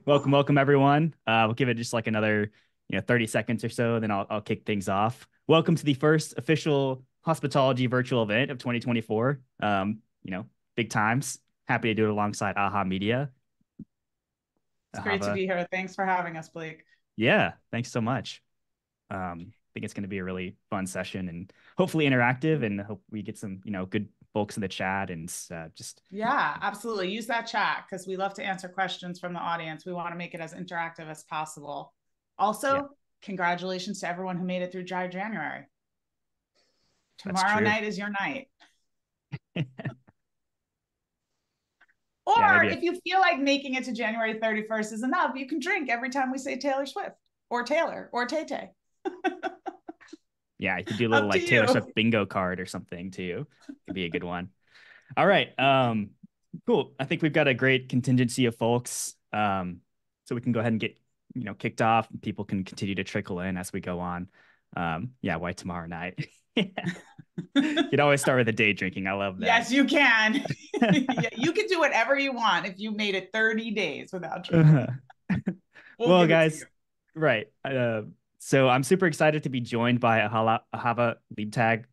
Welcome everyone. We'll give it just like another, 30 seconds or so, then I'll kick things off. Welcome to the first official Hospitalogy virtual event of 2024. Big times. Happy to do it alongside Aha Media. It's great to Ahava. be here. Thanks for having us, Blake. Yeah, thanks so much. I think it's going to be a really fun session and hopefully interactive, and hope we get some, good folks in the chat and just Yeah, absolutely. Use that chat because we love to answer questions from the audience. We want to make it as interactive as possible. yeah, Also, congratulations to everyone who made it through dry January. that's Tomorrow true. night is your night. Yeah, Or maybe if you feel like making it to January 31st is enough, you can drink every time we say Taylor Swift or Taylor or Tay Tay. yeah, you could do a little Up to like Taylor you. Swift bingo card or something too. Could be a good one. All right. Cool. I think we've got a great contingency of folks. So we can go ahead and get, kicked off. People can continue to trickle in as we go on. Yeah, why tomorrow night? You'd always start with a day drinking. I love that. Yes, you can. Yeah, you can do whatever you want if you made it 30 days without drinking. We'll Well, give it to you. guys, right. So I'm super excited to be joined by Ahava Leibtag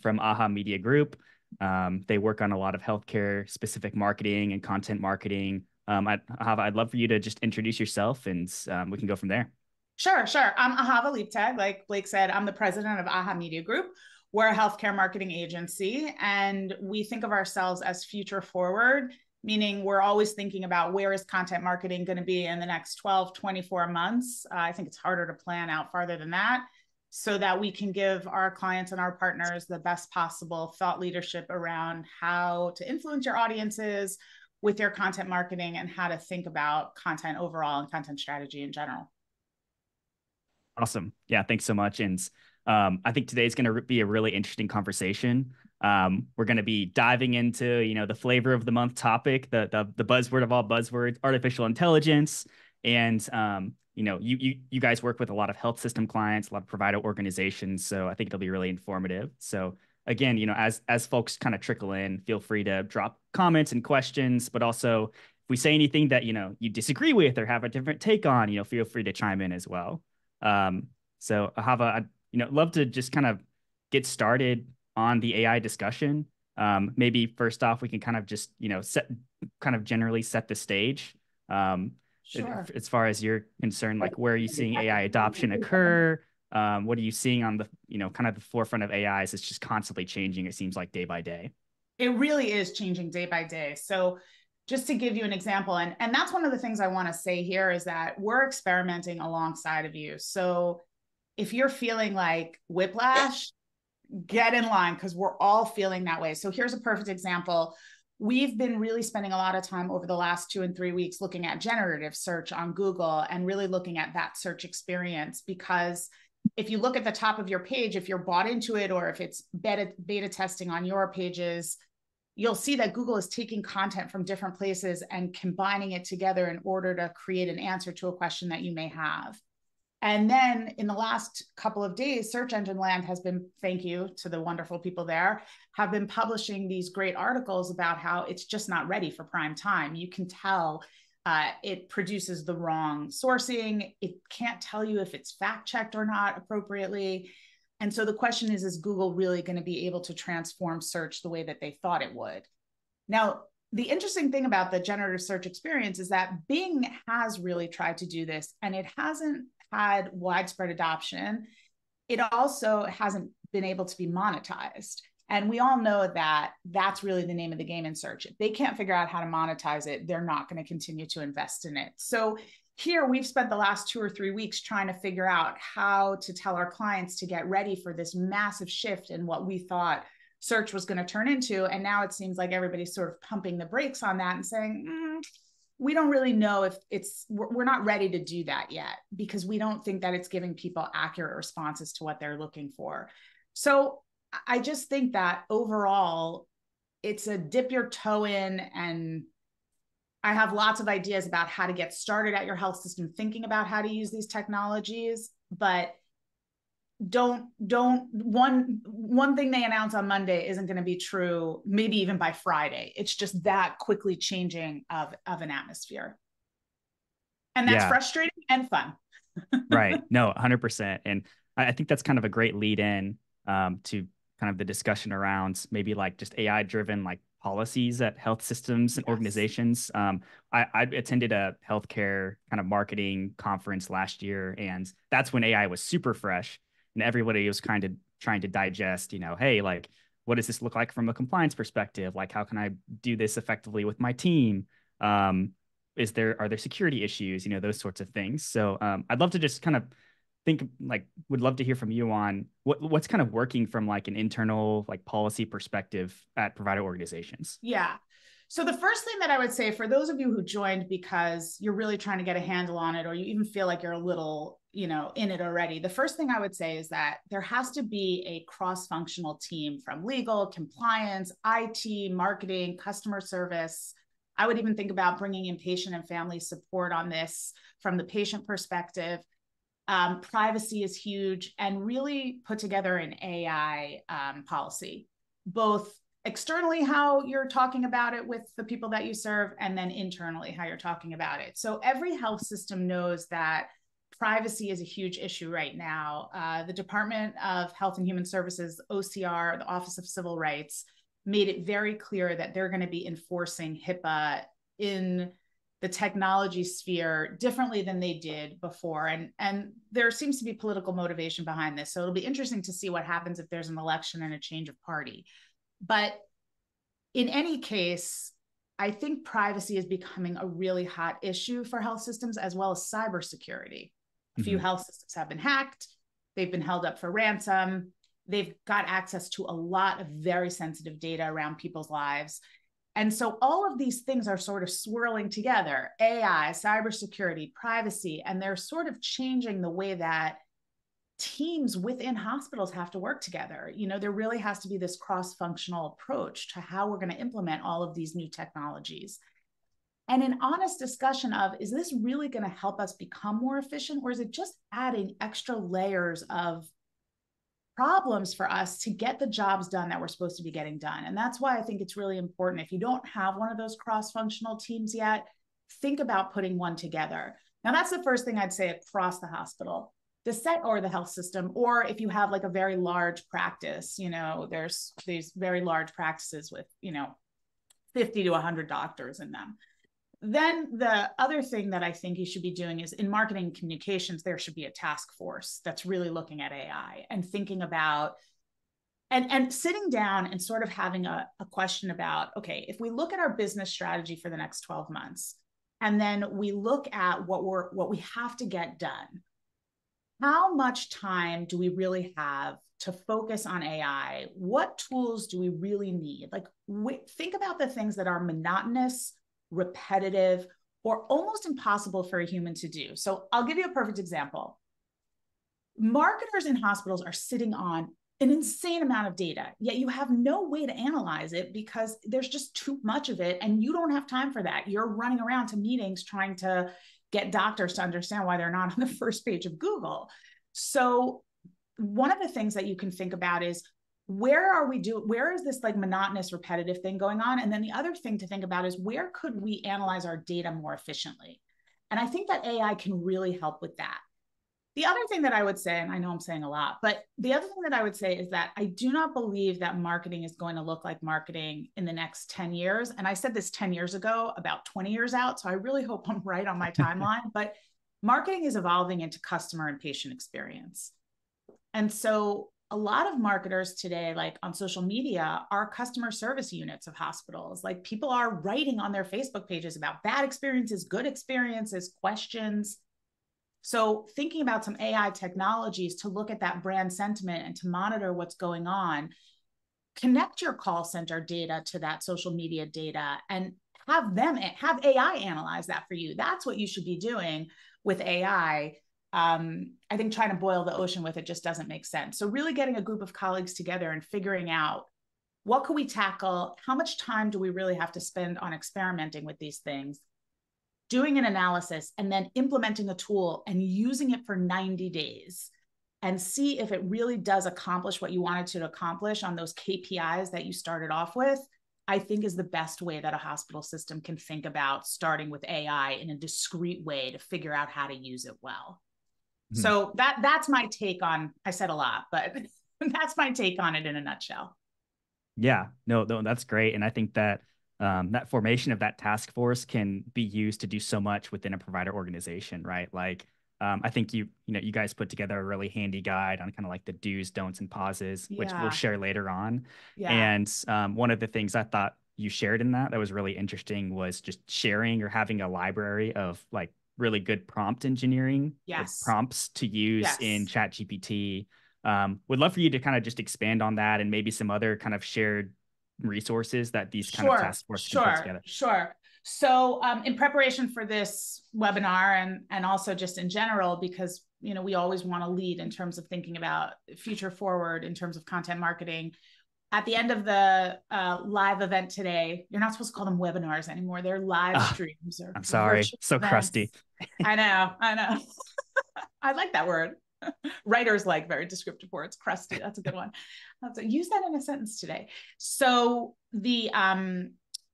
from Aha Media Group. They work on a lot of healthcare specific marketing and content marketing. Ahava, I'd love for you to just introduce yourself and we can go from there. Sure. I'm Ahava Leibtag. Like Blake said, I'm the president of Aha Media Group. We're a healthcare marketing agency, and we think of ourselves as future forward, meaning we're always thinking about where is content marketing going to be in the next 12, 24 months. I think it's harder to plan out farther than that so that we can give our clients and our partners the best possible thought leadership around how to influence your audiences with your content marketing and how to think about content overall and content strategy in general. Awesome. Yeah, thanks so much. And I think today's going to be a really interesting conversation. We're going to be diving into, the flavor of the month topic, the buzzword of all buzzwords, artificial intelligence. And you guys work with a lot of health system clients, a lot of provider organizations. So I think it'll be really informative. So again, as folks kind of trickle in, feel free to drop comments and questions, but also if we say anything that you disagree with or have a different take on, feel free to chime in as well. So Ahava, I'd love to just kind of get started on the AI discussion. Maybe first off, we can kind of just generally set the stage. Sure. As far as you're concerned, like where are you seeing AI adoption occur? What are you seeing on the kind of the forefront of AI as it's just constantly changing? It seems like day by day. It really is changing day by day. So just to give you an example, and that's one of the things I want to say here is that we're experimenting alongside of you. So if you're feeling like whiplash, get in line because we're all feeling that way. So here's a perfect example. We've been really spending a lot of time over the last 2 and 3 weeks looking at generative search on Google and really looking at that search experience because if you look at the top of your page, if you're bought into it or if it's beta testing on your pages, you'll see that Google is taking content from different places and combining it together in order to create an answer to a question that you may have. And then in the last couple of days, Search Engine Land has been, thank you to the wonderful people there, have been publishing these great articles about how it's just not ready for prime time. You can tell it produces the wrong sourcing. It can't tell you if it's fact checked or not appropriately. And so the question is Google really going to be able to transform search the way that they thought it would? Now, the interesting thing about the generative search experience is that Bing has really tried to do this and it hasn't had widespread adoption. It also hasn't been able to be monetized. And we all know that that's really the name of the game in search. If they can't figure out how to monetize it, they're not going to continue to invest in it. So here we've spent the last 2 or 3 weeks trying to figure out how to tell our clients to get ready for this massive shift in what we thought search was going to turn into. And now it seems like everybody's sort of pumping the brakes on that and saying, we don't really know if we're not ready to do that yet because we don't think that it's giving people accurate responses to what they're looking for. So I just think that overall, it's a dip your toe in, and I have lots of ideas about how to get started at your health system thinking about how to use these technologies, but don't one thing they announce on Monday isn't going to be true maybe even by Friday. It's just that quickly changing of an atmosphere. And that's Yeah. frustrating and fun. Right. No, 100%. And I think that's kind of a great lead in to kind of the discussion around maybe like just AI driven like policies at health systems and Yes. organizations. I attended a healthcare kind of marketing conference last year, and that's when AI was super fresh, and everybody was kind of trying to digest, hey, like, what does this look like from a compliance perspective? Like, how can I do this effectively with my team? Um, are there security issues, those sorts of things. So I'd love to just kind of think like would love to hear from you on what's kind of working from like an internal like policy perspective at provider organizations. Yeah. So the first thing that I would say for those of you who joined because you're really trying to get a handle on it, or you even feel like you're a little, in it already, the first thing I would say is that there has to be a cross-functional team from legal, compliance, IT, marketing, customer service. I would even think about bringing in patient and family support on this from the patient perspective. Privacy is huge, and really put together an AI policy, both externally how you're talking about it with the people that you serve, and then internally how you're talking about it. So every health system knows that privacy is a huge issue right now. The Department of Health and Human Services, OCR, the Office of Civil Rights, made it very clear that they're going to be enforcing HIPAA in the technology sphere differently than they did before. And there seems to be political motivation behind this. So it'll be interesting to see what happens if there's an election and a change of party. But in any case, I think privacy is becoming a really hot issue for health systems, as well as cybersecurity. A few Mm-hmm. health systems have been hacked. They've been held up for ransom. They've got access to a lot of very sensitive data around people's lives. And so all of these things are sort of swirling together: AI, cybersecurity, privacy, and they're sort of changing the way that teams within hospitals have to work together. There really has to be this cross-functional approach to how we're going to implement all of these new technologies. And an honest discussion of, is this really going to help us become more efficient, or is it just adding extra layers of problems for us to get the jobs done that we're supposed to be getting done? And that's why I think it's really important. If you don't have one of those cross-functional teams yet, think about putting one together. Now, that's the first thing I'd say across the hospital, the set or the health system, or if you have like a very large practice, there's these very large practices with, 50 to 100 doctors in them. Then the other thing that I think you should be doing is, in marketing communications, there should be a task force that's really looking at AI and thinking about and sitting down and sort of having a question about, okay, if we look at our business strategy for the next 12 months, and then we look at what we have to get done, how much time do we really have to focus on AI? What tools do we really need? Like, think about the things that are monotonous, repetitive, or almost impossible for a human to do. So I'll give you a perfect example. Marketers in hospitals are sitting on an insane amount of data, yet you have no way to analyze it because there's just too much of it, and you don't have time for that. You're running around to meetings trying to get doctors to understand why they're not on the first page of Google. So one of the things that you can think about is, where is this like monotonous, repetitive thing going on? And then the other thing to think about is, where could we analyze our data more efficiently? And I think that AI can really help with that. The other thing that I would say, and I know I'm saying a lot, but the other thing that I would say is that I do not believe that marketing is going to look like marketing in the next 10 years. And I said this 10 years ago, about 20 years out. So I really hope I'm right on my timeline, but marketing is evolving into customer and patient experience. And so a lot of marketers today, like on social media, are customer service units of hospitals. Like, people are writing on their Facebook pages about bad experiences, good experiences, questions. So thinking about some AI technologies to look at that brand sentiment and to monitor what's going on, connect your call center data to that social media data, and have AI analyze that for you. That's what you should be doing with AI. I think trying to boil the ocean with it just doesn't make sense. So really getting a group of colleagues together and figuring out, what could we tackle? How much time do we really have to spend on experimenting with these things? Doing an analysis, and then implementing a tool and using it for 90 days and see if it really does accomplish what you wanted to accomplish on those KPIs that you started off with. I think is the best way that a hospital system can think about starting with AI in a discreet way to figure out how to use it well. Mhm. So that's my take on, I said a lot, but that's my take on it in a nutshell. Yeah, no, that's great. And I think that that formation of that task force can be used to do so much within a provider organization, right? Like, I think you guys put together a really handy guide on kind of like the do's, don'ts, and pauses, which we'll Yeah. share later on. Yeah. And one of the things I thought you shared in that was really interesting was just sharing or having a library of like really good prompt engineering or Yes. prompts to use in Yes. ChatGPT. Would love for you to kind of just expand on that and maybe some other kind of shared resources that these kind of Sure, task forces can pull sure, together. sure. So, in preparation for this webinar and also just in general, because we always want to lead in terms of thinking about future forward in terms of content marketing. At the end of the live event today, you're not supposed to call them webinars anymore; they're live Ah, streams or I'm sorry, virtual so crusty. events. I know. I like that word. Writers like very descriptive words. Crusty, that's a good one. Use that in a sentence today. So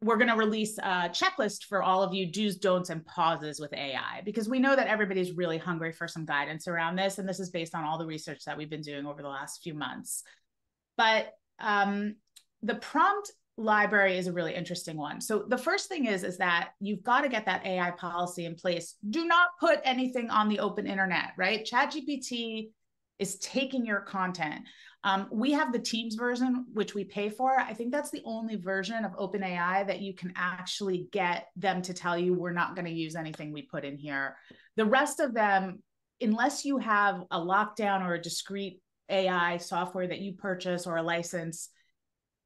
we're going to release a checklist for all of you do's, don'ts, and pauses with AI, because we know that everybody's really hungry for some guidance around this. And this is based on all the research that we've been doing over the last few months. But the prompt library is a really interesting one. So the first thing is that you've got to get that AI policy in place. Do not put anything on the open internet, right? ChatGPT is taking your content. We have the Teams version, which we pay for. I think that's the only version of OpenAI that you can actually get them to tell you we're not going to use anything we put in here. The rest of them, unless you have a lockdown or a discrete AI software that you purchase or a license,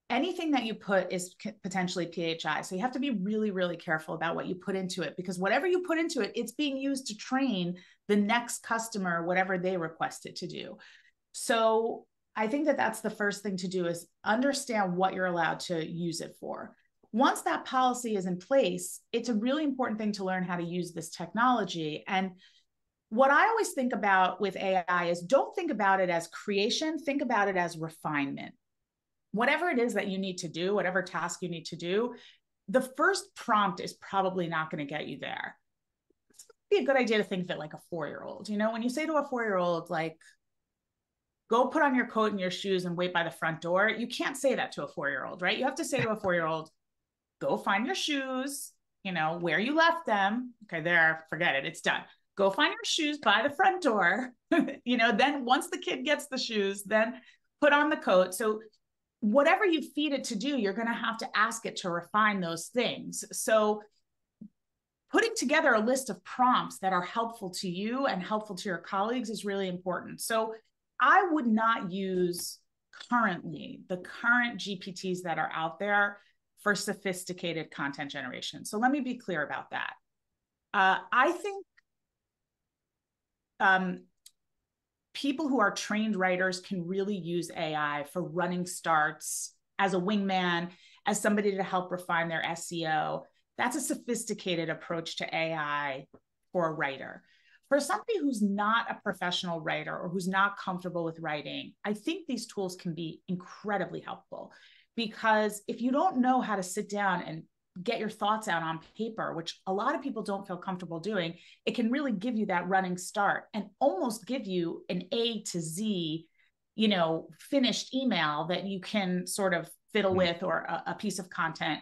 anything that you put is potentially PHI. So you have to be really, really careful about what you put into it, because whatever you put into it, it's being used to train the next customer, whatever they request it to do. So I think that that's the first thing to do, is understand what you're allowed to use it for. Once that policy is in place, it's a really important thing to learn how to use this technology. And what I always think about with AI is, don't think about it as creation, think about it as refinement. Whatever it is that you need to do, whatever task you need to do, the first prompt is probably not going to get you there. It's be a good idea to think of it like a 4-year-old. When you say to a 4-year-old, like, go put on your coat and your shoes and wait by the front door, you can't say that to a 4-year-old, right? You have to say to a 4-year-old, go find your shoes, where you left them. Okay, there, forget it. It's done. Go find your shoes by the front door. Then once the kid gets the shoes, then put on the coat. So whatever you feed it to do, you're going to have to ask it to refine those things. So putting together a list of prompts that are helpful to you and helpful to your colleagues is really important. So I would not use the current GPTs that are out there for sophisticated content generation. So let me be clear about that. I think people who are trained writers can really use AI for running starts, as a wingman, as somebody to help refine their SEO. That's a sophisticated approach to AI for a writer. For somebody who's not a professional writer or who's not comfortable with writing, I think these tools can be incredibly helpful, because if you don't know how to sit down and get your thoughts out on paper, which a lot of people don't feel comfortable doing, it can really give you that running start and almost give you an A to Z, finished email that you can sort of fiddle with, or a piece of content.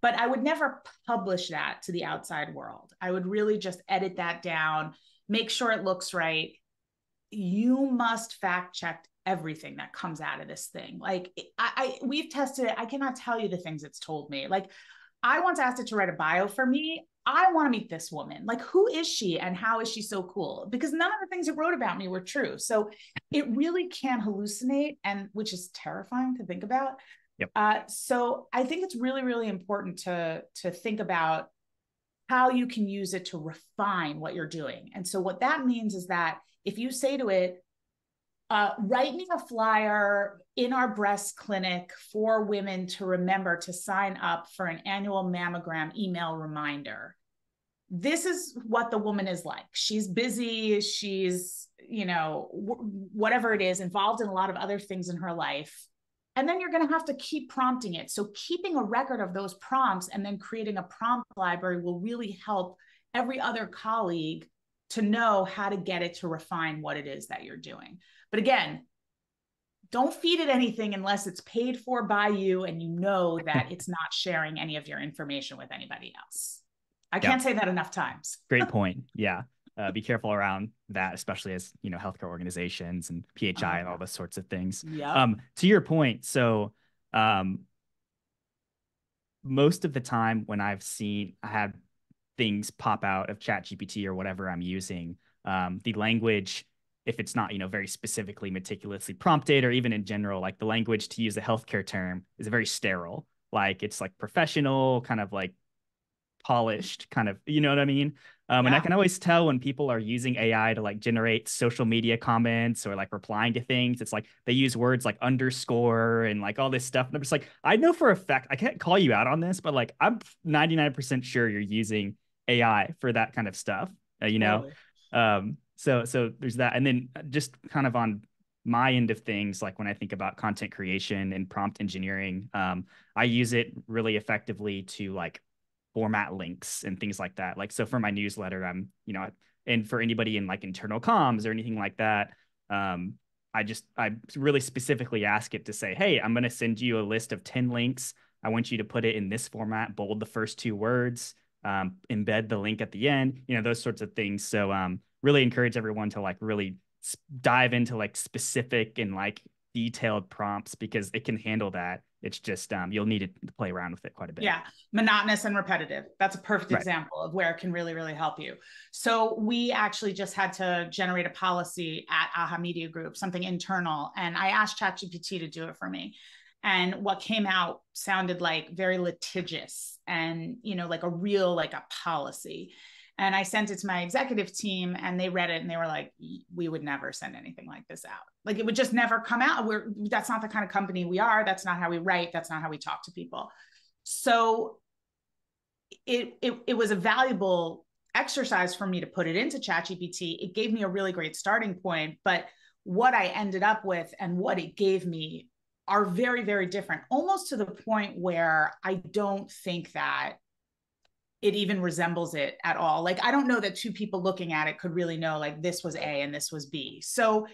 But I would never publish that to the outside world. I would really just edit that down, make sure it looks right. You must fact check everything that comes out of this thing. Like we've tested it. I cannot tell you the things it's told me. Like, I once asked it to write a bio for me. I want to meet this woman. Like, who is she and how is she so cool? Because none of the things it wrote about me were true. So it really can hallucinate, and which is terrifying to think about. Yep. So I think it's really, really important to think about how you can use it to refine what you're doing. And so what that means is that if you say to it, write me a flyer in our breast clinic for women to remember to sign up for an annual mammogram email reminder. This is what the woman is like. She's busy. She's, whatever it is, involved in a lot of other things in her life. And then you're going to have to keep prompting it. So keeping a record of those prompts and then creating a prompt library will really help every other colleague to know how to get it to refine what it is that you're doing. But again, don't feed it anything unless it's paid for by you and you know that it's not sharing any of your information with anybody else. I Yep. can't say that enough times. Great point. Yeah. Be careful around that, especially as, healthcare organizations and PHI and all those sorts of things. Yep. To your point, so most of the time when I had things pop out of ChatGPT or whatever I'm using, the language, if it's not, very specifically meticulously prompted, or even in general, like the language, to use a healthcare term, is very sterile. Like it's like professional, kind of like polished, kind of, you know what I mean? And I Yeah. can always tell when people are using AI to like generate social media comments or like replying to things. It's like they use words like underscore and like all this stuff. And I'm just like, I know for a fact, I can't call you out on this, but like I'm 99% sure you're using AI for that kind of stuff, you know? Totally. So there's that. And then just kind of on my end of things, like when I think about content creation and prompt engineering, I use it really effectively to like format links and things like that. Like, so for my newsletter, and for anybody in like internal comms or anything like that, I really specifically ask it to say, hey, I'm going to send you a list of 10 links. I want you to put it in this format, bold the first two words, embed the link at the end, those sorts of things. So, really encourage everyone to like really dive into like specific and like detailed prompts because it can handle that. It's just you'll need to play around with it quite a bit. Yeah, monotonous and repetitive. That's a perfect Right. example of where it can really, really help you. So we actually just had to generate a policy at Aha Media Group, something internal, and I asked ChatGPT to do it for me. And what came out sounded like very litigious and, like a policy. And I sent it to my executive team and they read it and they were like, we would never send anything like this out. Like it would just never come out. That's not the kind of company we are. That's not how we write. That's not how we talk to people. So it was a valuable exercise for me to put it into ChatGPT. It gave me a really great starting point, but what I ended up with and what it gave me are very, very different, almost to the point where I don't think that it even resembles it at all. Like, I don't know that two people looking at it could really know, like, this was A and this was B. So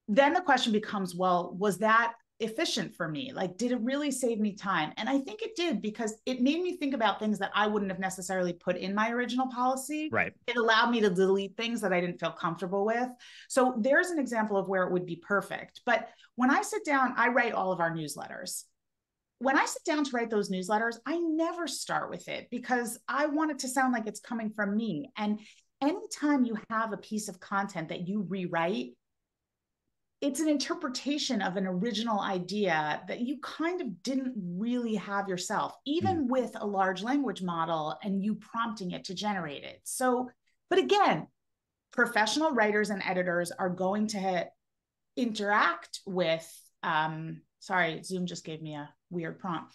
then the question becomes, well, was that efficient for me? Like, did it really save me time? And I think it did, because it made me think about things that I wouldn't have necessarily put in my original policy. Right. It allowed me to delete things that I didn't feel comfortable with. So there's an example of where it would be perfect. But when I sit down, I write all of our newsletters. When I sit down to write those newsletters, I never start with it because I want it to sound like it's coming from me. And anytime you have a piece of content that you rewrite, it's an interpretation of an original idea that you kind of didn't really have yourself, even with a large language model and you prompting it to generate it. So, but again, professional writers and editors are going to interact with, sorry, Zoom just gave me a weird prompt.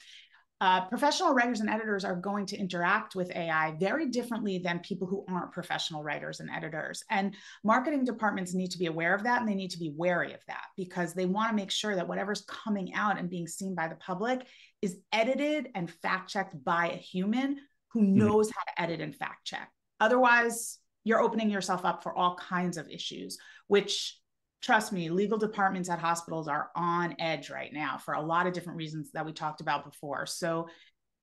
Professional writers and editors are going to interact with AI very differently than people who aren't professional writers and editors. And marketing departments need to be aware of that, and they need to be wary of that because they want to make sure that whatever's coming out and being seen by the public is edited and fact-checked by a human who knows how to edit and fact-check. Otherwise, you're opening yourself up for all kinds of issues, which, trust me, legal departments at hospitals are on edge right now for a lot of different reasons that we talked about before. So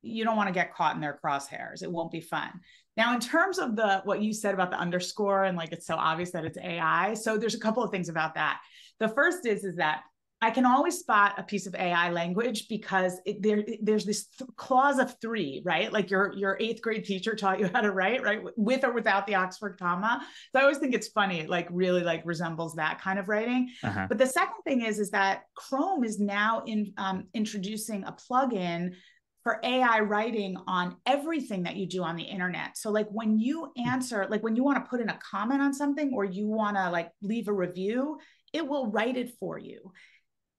you don't want to get caught in their crosshairs. It won't be fun. Now, in terms of what you said about the underscore and like it's so obvious that it's AI. So there's a couple of things about that. The first is that I can always spot a piece of AI language because there's this clause of three, right? Like your eighth grade teacher taught you how to write, right? With or without the Oxford comma. So I always think it's funny. It like really like resembles that kind of writing. Uh-huh. But the second thing is that Chrome is now introducing a plugin for AI writing on everything that you do on the internet. So like when you answer, like when you want to put in a comment on something or you want to like leave a review, it will write it for you.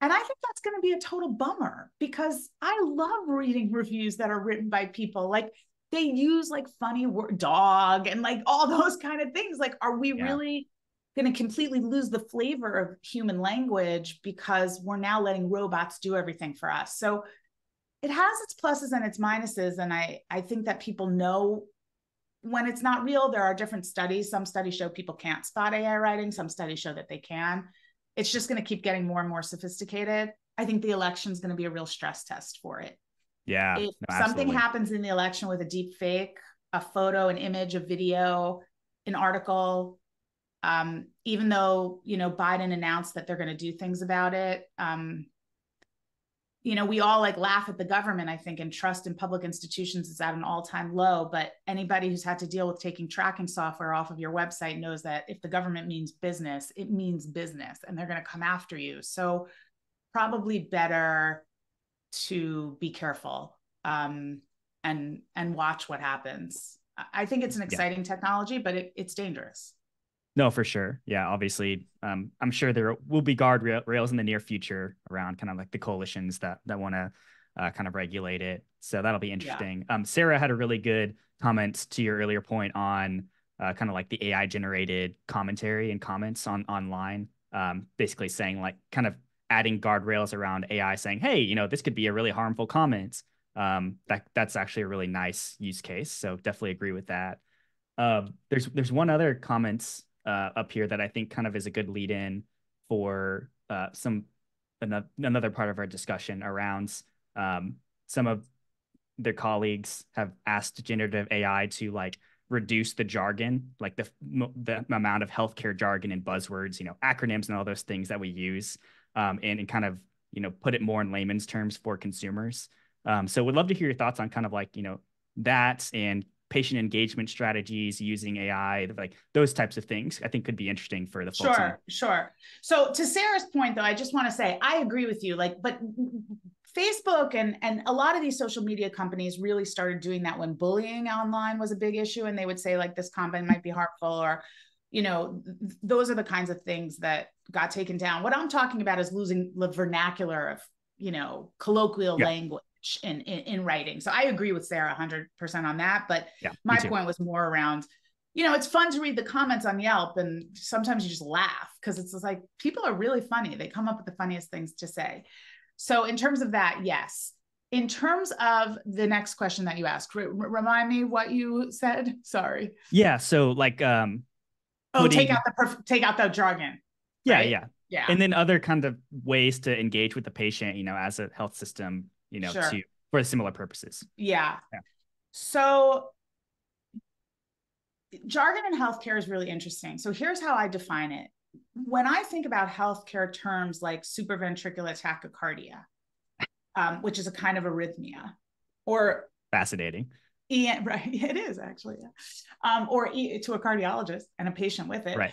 And I think that's going to be a total bummer because I love reading reviews that are written by people. Like they use like funny word dog and like all those kind of things. Like, are we really going to completely lose the flavor of human language because we're now letting robots do everything for us. So it has its pluses and its minuses. And I think that people know when it's not real. There are different studies. Some studies show people can't spot AI writing. Some studies show that they can. It's just going to keep getting more and more sophisticated. I think the election is going to be a real stress test for it. Yeah, If no, something absolutely. happens in the election with a deep fake, a photo, an image, a video, an article, even though, Biden announced that they're going to do things about it, we all like laugh at the government, I think, and trust in public institutions is at an all-time low. But anybody who's had to deal with taking tracking software off of your website knows that if the government means business, it means business, and they're going to come after you. So probably better to be careful, and watch what happens. I think it's an Yeah. exciting technology, but it's dangerous. No, for sure. Yeah, obviously, I'm sure there will be guardrails in the near future around kind of like the coalitions that want to kind of regulate it. So that'll be Yeah. interesting. Sarah had a really good comment to your earlier point on kind of like the AI generated commentary and comments online, basically saying like kind of adding guardrails around AI, saying, hey, this could be a really harmful comment. That's actually a really nice use case. So definitely agree with that. There's one other comment up here that I think kind of is a good lead in for another part of our discussion around some of their colleagues have asked generative AI to like reduce the jargon, like the amount of healthcare jargon and buzzwords, acronyms and all those things that we use, and kind of put it more in layman's terms for consumers. So would love to hear your thoughts on kind of like that and patient engagement strategies using AI, like those types of things. I think could be interesting for the folks on. Sure. So to Sarah's point, though, I just want to say I agree with you. Like, but Facebook and a lot of these social media companies really started doing that when bullying online was a big issue, and they would say like this comment might be harmful, or those are the kinds of things that got taken down. What I'm talking about is losing the vernacular of colloquial Yeah, language in writing. So I agree with Sarah 100% on that. But yeah, me my too. point was more around, it's fun to read the comments on Yelp, and sometimes you just laugh because it's just like people are really funny. They come up with the funniest things to say. So in terms of that, yes. In terms of the next question that you asked, remind me what you said. Sorry. Yeah, so like Oh, take putting out the jargon, yeah, right? yeah. Yeah, And then other kind of ways to engage with the patient, as a health system, to sure. for similar purposes. Yeah. Yeah. So jargon in healthcare is really interesting. So here's how I define it. When I think about healthcare terms like supraventricular tachycardia, which is a kind of arrhythmia, or Fascinating. right, it is actually, or to a cardiologist and a patient with it, Right.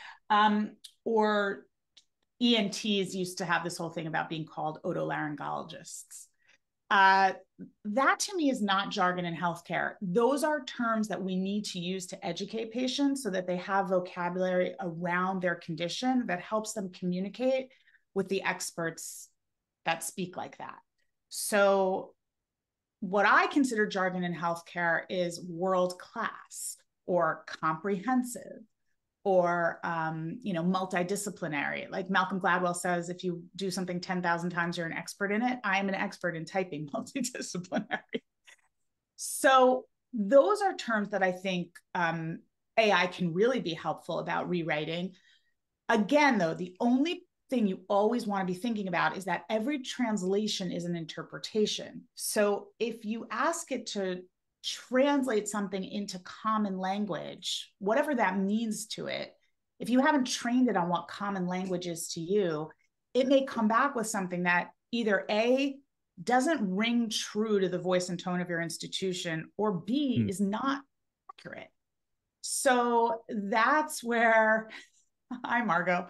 or ENTs used to have this whole thing about being called otolaryngologists. Uh, that to me is not jargon in healthcare. Those are terms that we need to use to educate patients so that they have vocabulary around their condition that helps them communicate with the experts that speak like that. So what I consider jargon in healthcare is world-class or comprehensive or multidisciplinary. Like Malcolm Gladwell says, if you do something 10,000 times, you're an expert in it. I am an expert in typing multidisciplinary. So those are terms that I think AI can really be helpful about rewriting. Again, though, the only thing you always want to be thinking about is that every translation is an interpretation. So if you ask it to translate something into common language, whatever that means to it, if you haven't trained it on what common language is to you, it may come back with something that either A, doesn't ring true to the voice and tone of your institution, or B, Hmm. is not accurate. So that's where, hi, Margot.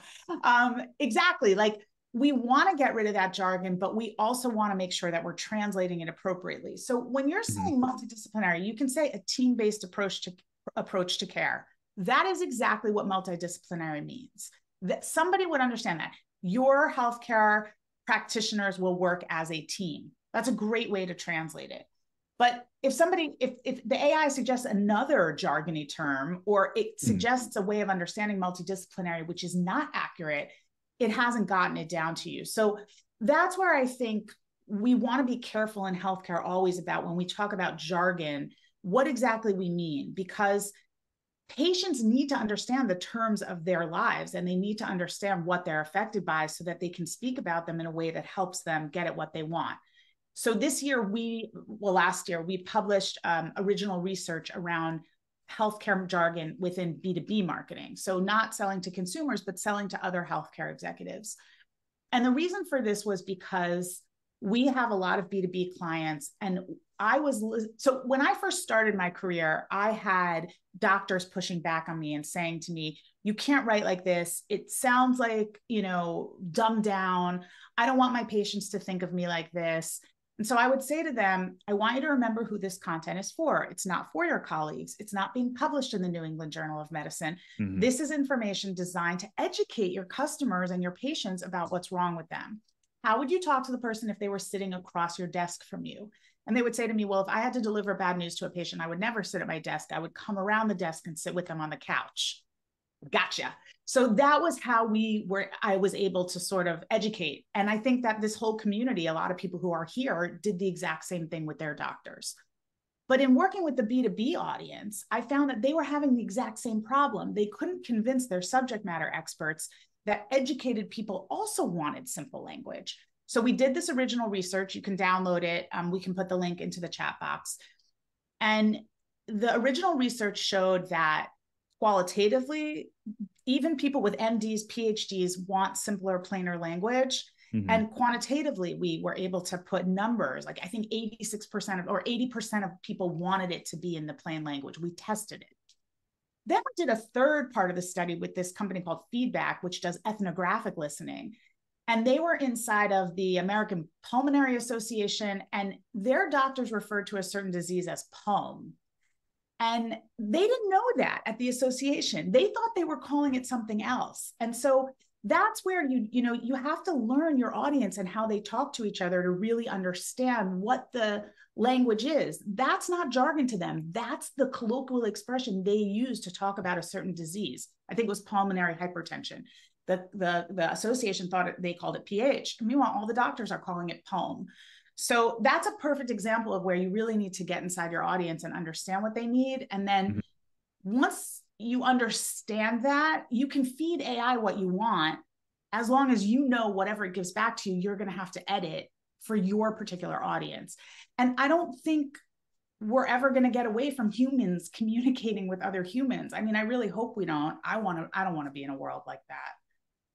Exactly. Like we want to get rid of that jargon, but we also want to make sure that we're translating it appropriately. So when you're Mhm. saying multidisciplinary, you can say a team-based approach to care. That is exactly what multidisciplinary means. That somebody would understand that. Your healthcare practitioners will work as a team. That's a great way to translate it. But if the AI suggests another jargony term, or it suggests a way of understanding multidisciplinary, which is not accurate, it hasn't gotten it down to you. So that's where I think we want to be careful in healthcare always about when we talk about jargon, what exactly we mean, because patients need to understand the terms of their lives and they need to understand what they're affected by so that they can speak about them in a way that helps them get at what they want. So this year, last year, we published original research around healthcare jargon within B2B marketing. So not selling to consumers, but selling to other healthcare executives. And the reason for this was because we have a lot of B2B clients. And so when I first started my career, I had doctors pushing back on me and saying to me, you can't write like this. It sounds like, dumbed down. I don't want my patients to think of me like this. And so I would say to them, I want you to remember who this content is for. It's not for your colleagues. It's not being published in the New England Journal of Medicine. Mm-hmm. This is information designed to educate your customers and your patients about what's wrong with them. How would you talk to the person if they were sitting across your desk from you? And they would say to me, well, if I had to deliver bad news to a patient, I would never sit at my desk. I would come around the desk and sit with them on the couch. Gotcha. So that was how I was able to sort of educate. And I think that this whole community, a lot of people who are here did the exact same thing with their doctors. But in working with the B2B audience, I found that they were having the exact same problem. They couldn't convince their subject matter experts that educated people also wanted simple language. So we did this original research. You can download it. We can put the link into the chat box. And the original research showed that qualitatively, even people with MDs, PhDs want simpler, plainer language. Mm-hmm. And quantitatively, we were able to put numbers, like I think 86% or 80% of people wanted it to be in the plain language. We tested it. Then we did a third part of the study with this company called Feedback, which does ethnographic listening. And they were inside of the American Pulmonary Association, and their doctors referred to a certain disease as PULM. And they didn't know that at the association. They thought they were calling it something else. And so that's where you have to learn your audience and how they talk to each other to really understand what the language is. That's not jargon to them. That's the colloquial expression they use to talk about a certain disease. I think it was pulmonary hypertension. The association they called it PH. Meanwhile, all the doctors are calling it PULM. So that's a perfect example of where you really need to get inside your audience and understand what they need. And then once you understand that, you can feed AI what you want, as long as you know whatever it gives back to you, you're going to have to edit for your particular audience. And I don't think we're ever going to get away from humans communicating with other humans. I mean, I really hope we don't. I don't want to be in a world like that.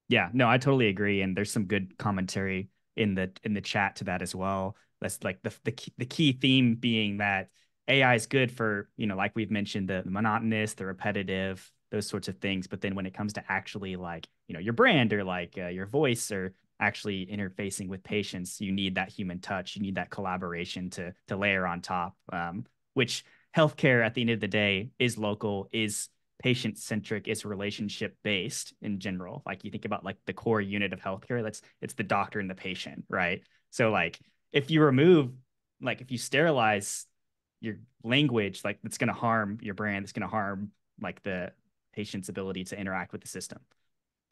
Yeah, no, I totally agree. And there's some good commentary in the chat to that as well. That's like the key theme being that AI is good for, like we've mentioned, the monotonous, the repetitive, those sorts of things. But then when it comes to actually like, your brand or like your voice or actually interfacing with patients, you need that human touch. You need that collaboration to layer on top, which healthcare at the end of the day is local, is patient-centric, is relationship-based in general. Like you think about like the core unit of healthcare, it's the doctor and the patient, right? So like if you sterilize your language, like it's going to harm your brand, it's going to harm like the patient's ability to interact with the system.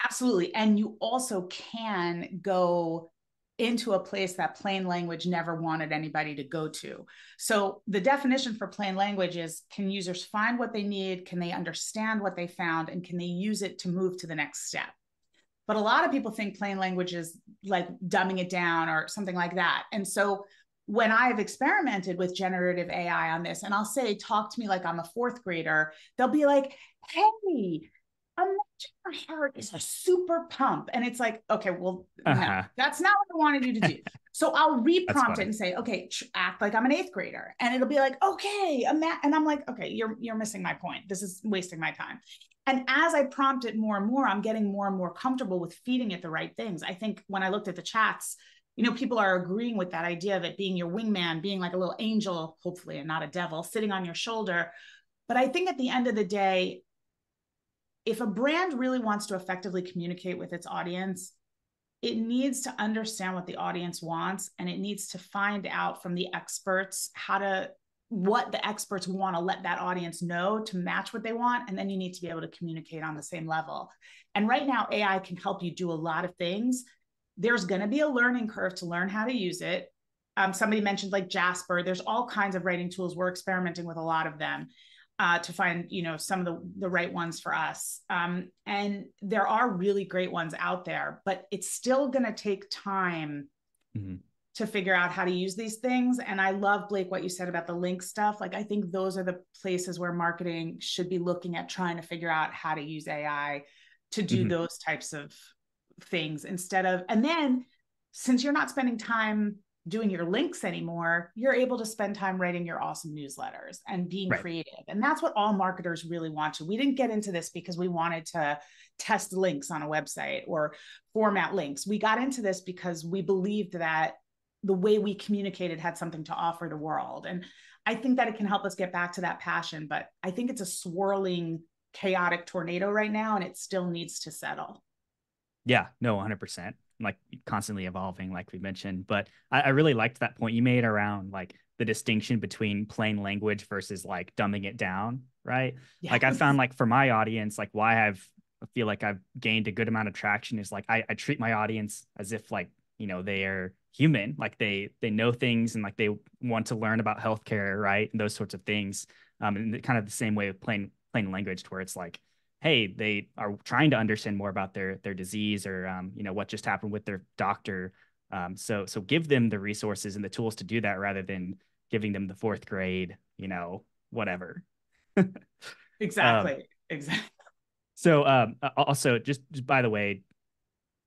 Absolutely. And you also can go into a place that plain language never wanted anybody to go to. So the definition for plain language is, can users find what they need? Can they understand what they found? And can they use it to move to the next step? But a lot of people think plain language is like dumbing it down or something like that. And so when I've experimented with generative AI on this, and I'll say, talk to me like I'm a fourth grader, they'll be like, hey, imagine your heart is a super pump. And it's like, okay, well, no, that's not what I wanted you to do. So I'll reprompt it and say, okay, act like I'm an eighth grader. And it'll be like, okay. And I'm like, okay, you're missing my point. This is wasting my time. And as I prompt it more and more, I'm getting more and more comfortable with feeding it the right things. I think when I looked at the chats, people are agreeing with that idea of it being your wingman, being like a little angel, hopefully, and not a devil, sitting on your shoulder. But I think at the end of the day, if a brand really wants to effectively communicate with its audience, it needs to understand what the audience wants, and it needs to find out from the experts how to what the experts want to let that audience know to match what they want. And then you need to be able to communicate on the same level. And right now, AI can help you do a lot of things. There's going to be a learning curve to learn how to use it. Somebody mentioned like Jasper. There's all kinds of writing tools. We're experimenting with a lot of them to find, some of the right ones for us. And there are really great ones out there, but it's still going to take time to figure out how to use these things. And I love, Blake, what you said about the link stuff. Like, I think those are the places where marketing should be looking at trying to figure out how to use AI to do those types of things instead of, and then since you're not spending time doing your links anymore, you're able to spend time writing your awesome newsletters and being creative. And that's what all marketers really want to. We didn't get into this because we wanted to test links on a website or format links. We got into this because we believed that the way we communicated had something to offer the world. And I think that it can help us get back to that passion, but I think it's a swirling, chaotic tornado right now, and it still needs to settle. Yeah, no, 100%. Like constantly evolving, like we mentioned. But I really liked that point you made around like the distinction between plain language versus like dumbing it down, right? Yes. Like I found like for my audience, like why I feel like I've gained a good amount of traction is like I treat my audience as if like, they are human, like they know things and like they want to learn about healthcare, right? And those sorts of things. And kind of the same way with plain language, where it's like, hey, they are trying to understand more about their disease or what just happened with their doctor. So give them the resources and the tools to do that rather than giving them the fourth grade, whatever. Exactly. So also just by the way,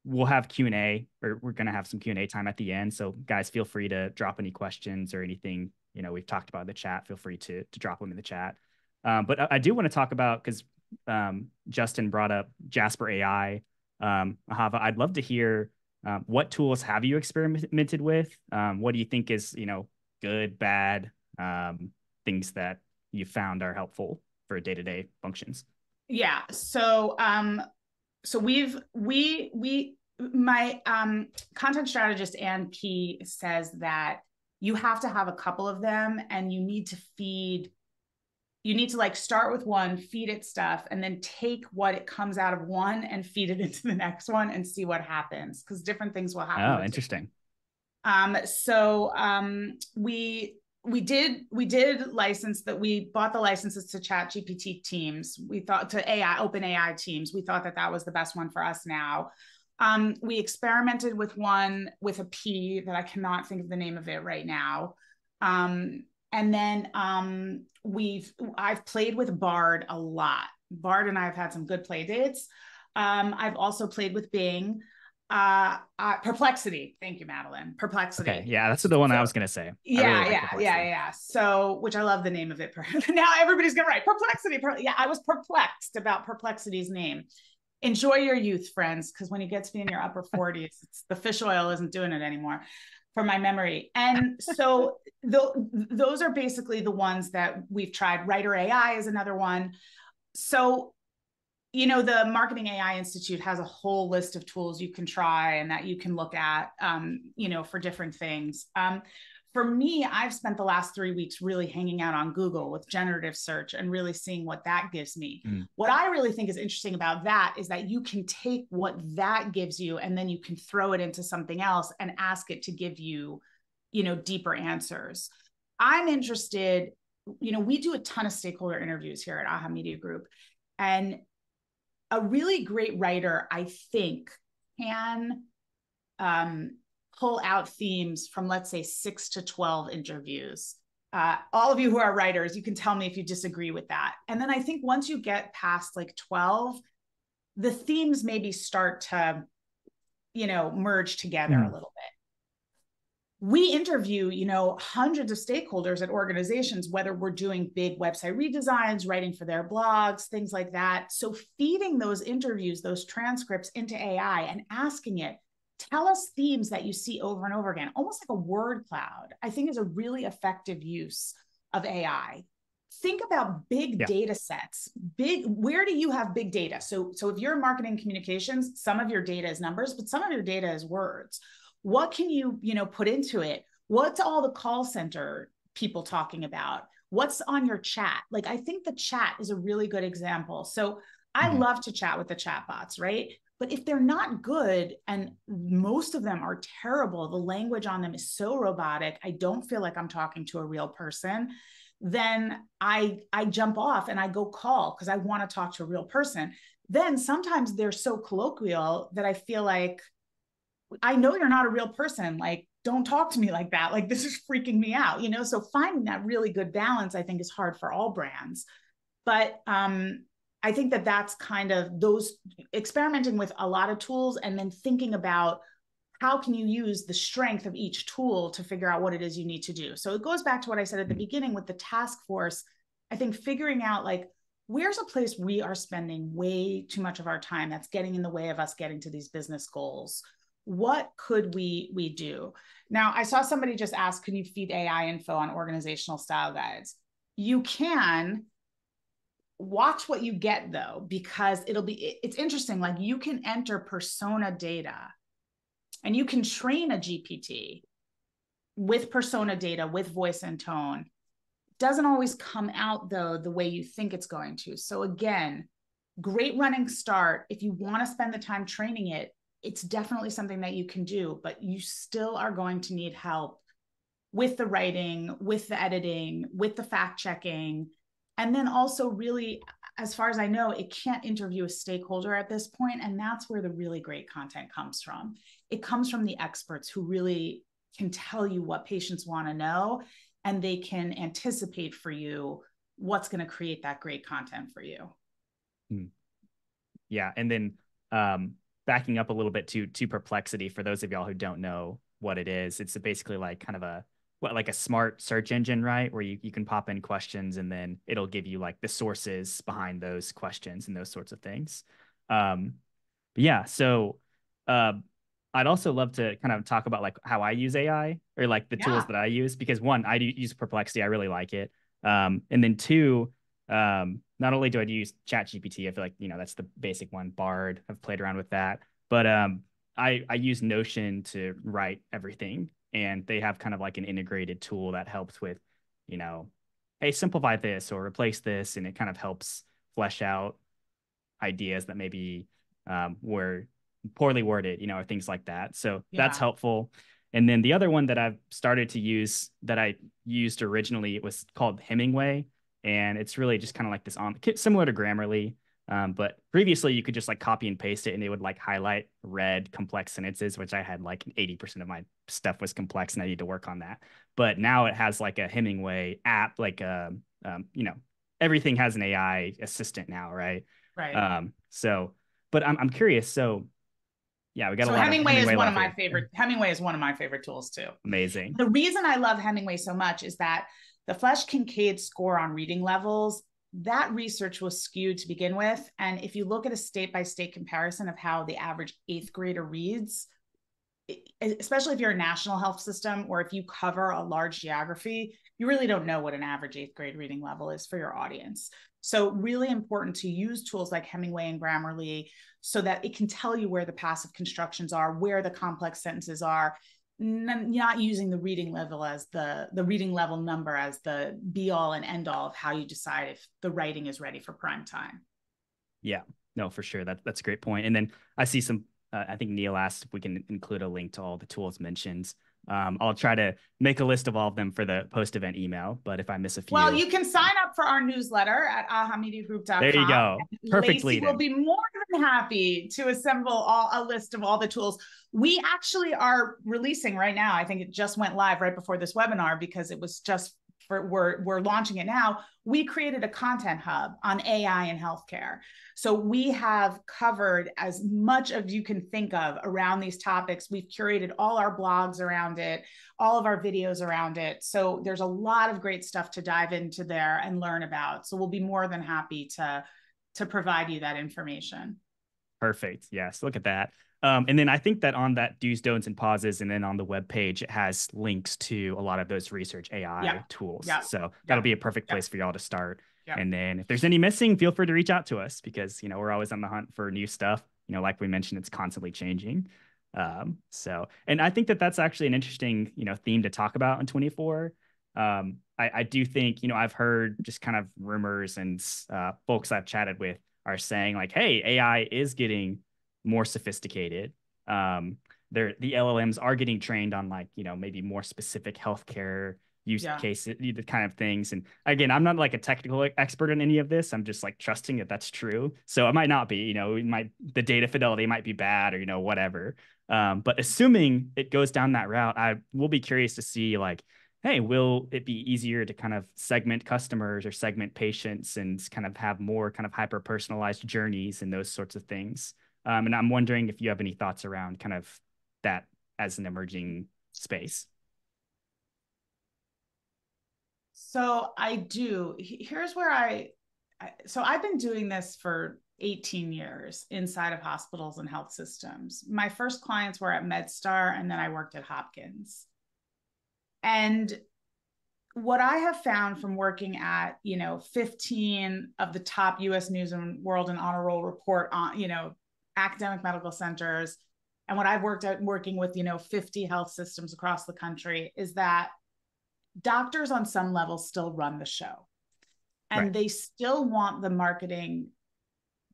we'll have Q&A, or we're going to have some Q&A time at the end. So guys, feel free to drop any questions or anything, we've talked about in the chat. Feel free to drop them in the chat. But I do want to talk about, because Justin brought up Jasper AI. Ahava, I'd love to hear what tools have you experimented with? What do you think is, good, bad, things that you found are helpful for day-to-day functions? Yeah. So my content strategist Ann Key says that you have to have a couple of them, and you need to like start with one, feed it stuff, and then take what it comes out of one and feed it into the next one and see what happens, because different things will happen. Oh, interesting. We did license that. We bought the licenses to ChatGPT teams. We thought to OpenAI teams. We thought that was the best one for us now. We experimented with one with a P that I cannot think of the name of it right now. And then I've played with Bard a lot. Bard and I have had some good play dates. I've also played with Bing. Perplexity. Thank you, Madeline. Perplexity. Okay. Yeah, that's the one I was going to say. Yeah. So, which I love the name of it. Now everybody's going to write Perplexity. Yeah, I was perplexed about Perplexity's name. Enjoy your youth, friends, because when you get to be in your upper 40s, the fish oil isn't doing it anymore, from my memory. And so those are basically the ones that we've tried. Writer AI is another one. So, the Marketing AI Institute has a whole list of tools you can try and that you can look at, for different things. For me, I've spent the last 3 weeks really hanging out on Google with generative search and really seeing what that gives me. What I really think is interesting about that is that you can take what that gives you and then you can throw it into something else and ask it to give you, deeper answers. I'm interested, we do a ton of stakeholder interviews here at Aha Media Group, and a really great writer, I think, can pull out themes from, let's say, 6 to 12 interviews. All of you who are writers, you can tell me if you disagree with that. And then I think once you get past like 12, the themes maybe start to, merge together a little bit. We interview, hundreds of stakeholders at organizations, whether we're doing big website redesigns, writing for their blogs, things like that. So feeding those interviews, those transcripts into AI and asking it, tell us themes that you see over and over again, almost like a word cloud, I think is a really effective use of AI. Think about big data sets. Where do you have big data? So if you're in marketing communications, some of your data is numbers, but some of your data is words. What can you, put into it? What's all the call center people talking about? What's on your chat? Like, I think the chat is a really good example. So I Mhm. love to chat with the chatbots, right? But if they're not good, and most of them are terrible, the language on them is so robotic, I don't feel like I'm talking to a real person, then I jump off and I go call because I want to talk to a real person. Then sometimes they're so colloquial that I feel like, I know you're not a real person. Like, don't talk to me like that. Like, this is freaking me out, you know? So finding that really good balance, I think, is hard for all brands. But I think that that's kind of those experimenting with a lot of tools and then thinking about how can you use the strength of each tool to figure out what it is you need to do. So it goes back to what I said at the beginning with the task force. I think figuring out, like, where's a place we are spending way too much of our time that's getting in the way of us getting to these business goals. What could we do? Now, I saw somebody just ask, can you feed AI info on organizational style guides? You can. Watch what you get, though, because it's interesting. Like, you can enter persona data and you can train a GPT with persona data, with voice and tone. It doesn't always come out, though, the way you think it's going to. So again, great running start. If you want to spend the time training it, it's definitely something that you can do, but you still are going to need help with the writing, with the editing, with the fact checking. And then also, really, as far as I know, it can't interview a stakeholder at this point. And that's where the really great content comes from. It comes from the experts who really can tell you what patients want to know, and they can anticipate for you what's going to create that great content for you. Yeah. And then backing up a little bit to Perplexity, for those of y'all who don't know what it is, it's basically like kind of like a smart search engine, right? Where you can pop in questions and then it'll give you like the sources behind those questions and those sorts of things. But yeah, so uh, I'd also love to kind of talk about like how I use AI or like the tools Yeah. that I use, because one, I do use Perplexity. I really like it. And then two, not only do I use ChatGPT, I feel like, that's the basic one, Bard. I've played around with that. But I use Notion to write everything. And they have kind of like an integrated tool that helps with, you know, hey, simplify this or replace this. And it kind of helps flesh out ideas that maybe were poorly worded, or things like that. So that's Yeah. helpful. And then the other one that I've started to use that I used originally, it was called Hemingway. And it's really just kind of like this similar to Grammarly. But previously you could just like copy and paste it and it would like highlight red complex sentences, which I had like 80% of my stuff was complex and I need to work on that. But now it has like a Hemingway app, like everything has an AI assistant now, right? Right. So, but I'm curious. So, yeah, we got a So lot of Hemingway is Hemingway one of love my here. favorite. Hemingway is one of my favorite tools too. Amazing. The reason I love Hemingway so much is that the Flesch Kincaid score on reading levels, that research was skewed to begin with. And if you look at a state by state comparison of how the average eighth grader reads, especially if you're a national health system or if you cover a large geography, you really don't know what an average eighth grade reading level is for your audience. So really important to use tools like Hemingway and Grammarly so that it can tell you where the passive constructions are, where the complex sentences are, not using the reading level as the reading level number as the be all and end all of how you decide if the writing is ready for prime time. Yeah, no, for sure. That's a great point. And then I see some. I think Neil asked if we can include a link to all the tools mentioned. I'll try to make a list of all of them for the post-event email. But if I miss a Well, few, you can sign up for our newsletter at there you ahamediagroup.com. go. Perfect Lacey lead will in. be more than happy to assemble a list of all the tools. We actually are releasing right now. I think it just went live right before this webinar because it was just we're launching it now. We created a content hub on AI in healthcare. So we have covered as much as you can think of around these topics. We've curated all our blogs around it, all of our videos around it. So there's a lot of great stuff to dive into there and learn about. So we'll be more than happy to provide you that information. Perfect. Yes, look at that. And then I think that on that do's, don'ts, and pauses, and then on the web page, it has links to a lot of those research Yeah. AI tools. Yeah. So that'll Yeah. be a perfect Yeah. place for y'all to start. Yeah. And then if there's any missing, feel free to reach out to us because we're always on the hunt for new stuff. Like we mentioned, it's constantly changing. And I think that that's actually an interesting theme to talk about in 24. I do think, you know, I've heard just kind of rumors and folks I've chatted with are saying like, hey, AI is getting more sophisticated. Um, the LLMs are getting trained on like, you know, maybe more specific healthcare use Yeah. cases, the kind of things. And again, I'm not like a technical expert in any of this. I'm just like trusting that that's true. So it might not be, you know, the data fidelity might be bad or, you know, whatever. But assuming it goes down that route, I will be curious to see like, hey, will it be easier to kind of segment customers or segment patients and kind of have more kind of hyper personalized journeys and those sorts of things? And I'm wondering if you have any thoughts around kind of that as an emerging space. So I do. Here's where so I've been doing this for 18 years inside of hospitals and health systems. My first clients were at MedStar, and then I worked at Hopkins. And what I have found from working at, 15 of the top US News and World and Honor Roll report on, academic medical centers, and what I've worked at working with, 50 health systems across the country is that doctors on some level still run the show, Right. and they still want the marketing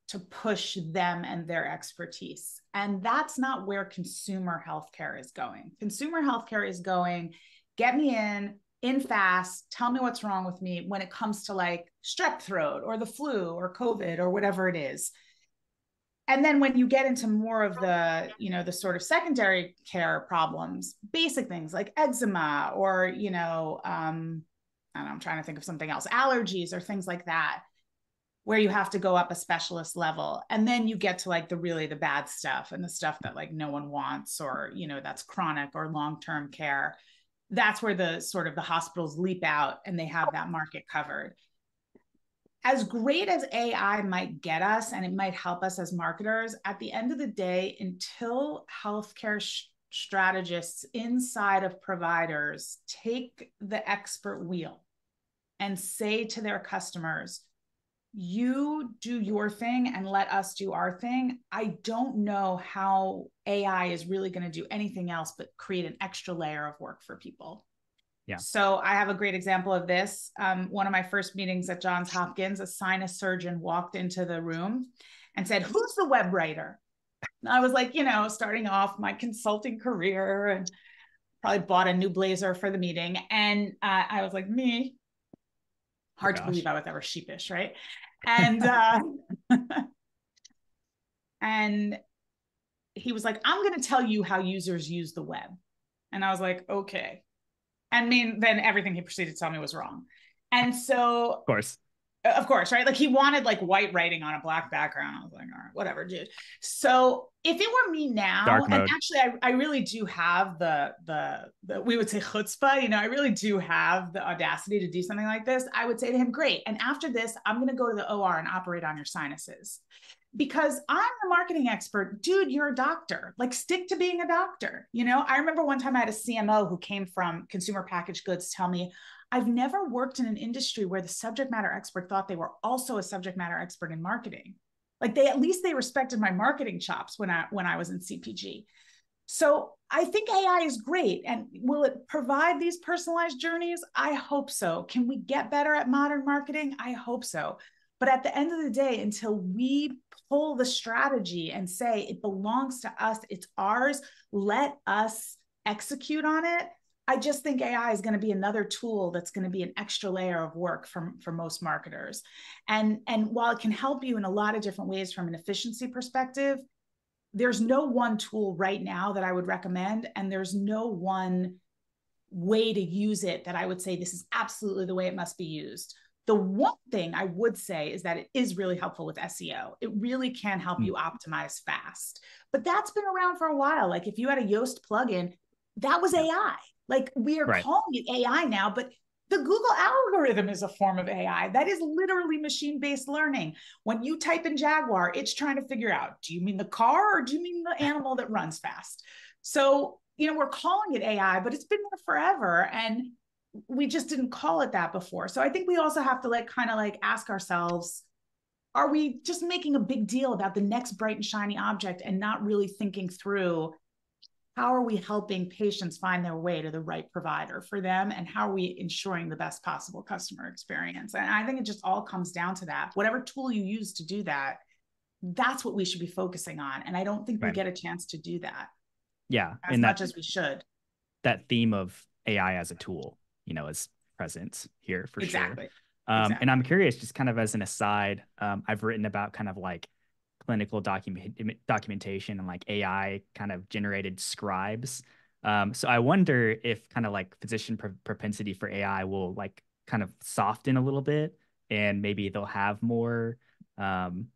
to push them and their expertise. And that's not where consumer healthcare is going. Consumer healthcare is going, get me in fast, tell me what's wrong with me when it comes to like strep throat or the flu or COVID or whatever it is. And then when you get into more of the sort of secondary care problems, basic things like eczema or, I don't know, I'm trying to think of something else, allergies or things like that, where you have to go up a specialist level. And then you get to like the bad stuff and the stuff that like no one wants, or, that's chronic or long-term care. That's where the sort of the hospitals leap out and they have that market covered. As great as AI might get us and it might help us as marketers, at the end of the day, until healthcare strategists inside of providers take the expert wheel and say to their customers, you do your thing and let us do our thing, I don't know how AI is really going to do anything else but create an extra layer of work for people. Yeah. So I have a great example of this. One of my first meetings at Johns Hopkins, a sinus surgeon walked into the room and said, "Who's the web writer?" And I was like, starting off my consulting career and probably bought a new blazer for the meeting. And I was like, me. Oh Hard to believe gosh. I was ever sheepish, right? And and he was like, "I'm going to tell you how users use the web." And I was like, okay. I mean, then everything he proceeded to tell me was wrong. And so, Of course. of course, right? Like he wanted like white writing on a black background. I was like, all right, whatever, dude. So if it were me now, Dark and mode. actually I really do have the we would say chutzpah, I really do have the audacity to do something like this. I would say to him, great. And after this, I'm going to go to the OR and operate on your sinuses. Because I'm a marketing expert, dude, you're a doctor. Like, stick to being a doctor. I remember one time I had a CMO who came from consumer packaged goods tell me, I've never worked in an industry where the subject matter expert thought they were also a subject matter expert in marketing. Like, at least they respected my marketing chops when I was in CPG. So I think AI is great. And will it provide these personalized journeys? I hope so. Can we get better at modern marketing? I hope so. But at the end of the day, until we pull the strategy and say it belongs to us, it's ours, let us execute on it, I just think AI is going to be another tool that's going to be an extra layer of work for most marketers. And while it can help you in a lot of different ways from an efficiency perspective, there's no one tool right now that I would recommend, and there's no one way to use it that I would say this is absolutely the way it must be used. The one thing I would say is that it is really helpful with SEO. It really can help you optimize fast. But that's been around for a while. Like if you had a Yoast plugin, that was Yeah. AI. Like we are Right. calling it AI now, but the Google algorithm is a form of AI. That is literally machine-based learning. When you type in Jaguar, it's trying to figure out, do you mean the car or do you mean the animal that runs fast? So, we're calling it AI, but it's been there forever. And we just didn't call it that before. So I think we also have to kind of ask ourselves, are we just making a big deal about the next bright and shiny object and not really thinking through how are we helping patients find their way to the right provider for them? And how are we ensuring the best possible customer experience? And I think it just all comes down to that. Whatever tool you use to do that, that's what we should be focusing on. And I don't think we Right. get a chance to do that Yeah. as And much as we should. that theme of AI as a tool, is present here for sure. Exactly. And Exactly. I'm curious, just kind of as an aside, I've written about kind of like clinical documentation and like AI kind of generated scribes. So I wonder if kind of like physician propensity for AI will like kind of soften a little bit, and maybe they'll have more um,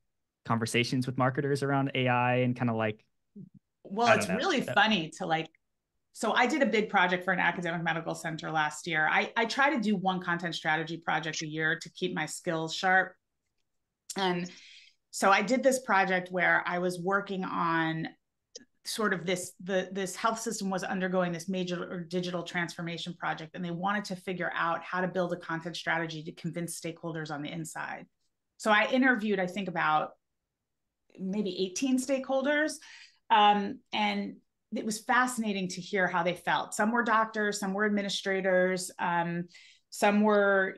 conversations with marketers around AI and kind of like, Well, I don't it's know. really funny to like, so I did a big project for an academic medical center last year. I try to do one content strategy project a year to keep my skills sharp. And so I did this project where I was working on sort of this health system was undergoing this major digital transformation project, and they wanted to figure out how to build a content strategy to convince stakeholders on the inside. So I interviewed, I think, about maybe 18 stakeholders, and it was fascinating to hear how they felt. Some were doctors, some were administrators, some were,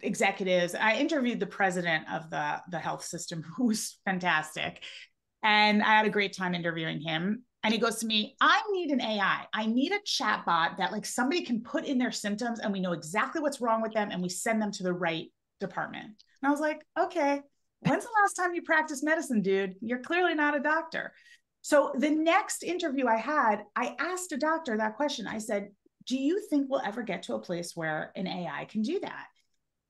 executives. I interviewed the president of the health system, who was fantastic. And I had a great time interviewing him. And he goes to me, I need an AI. I need a chat bot that like somebody can put in their symptoms and we know exactly what's wrong with them and we send them to the right department. And I was like, okay, when's the last time you practiced medicine, dude? You're clearly not a doctor. So the next interview I had, I asked a doctor that question. I said, do you think we'll ever get to a place where an AI can do that?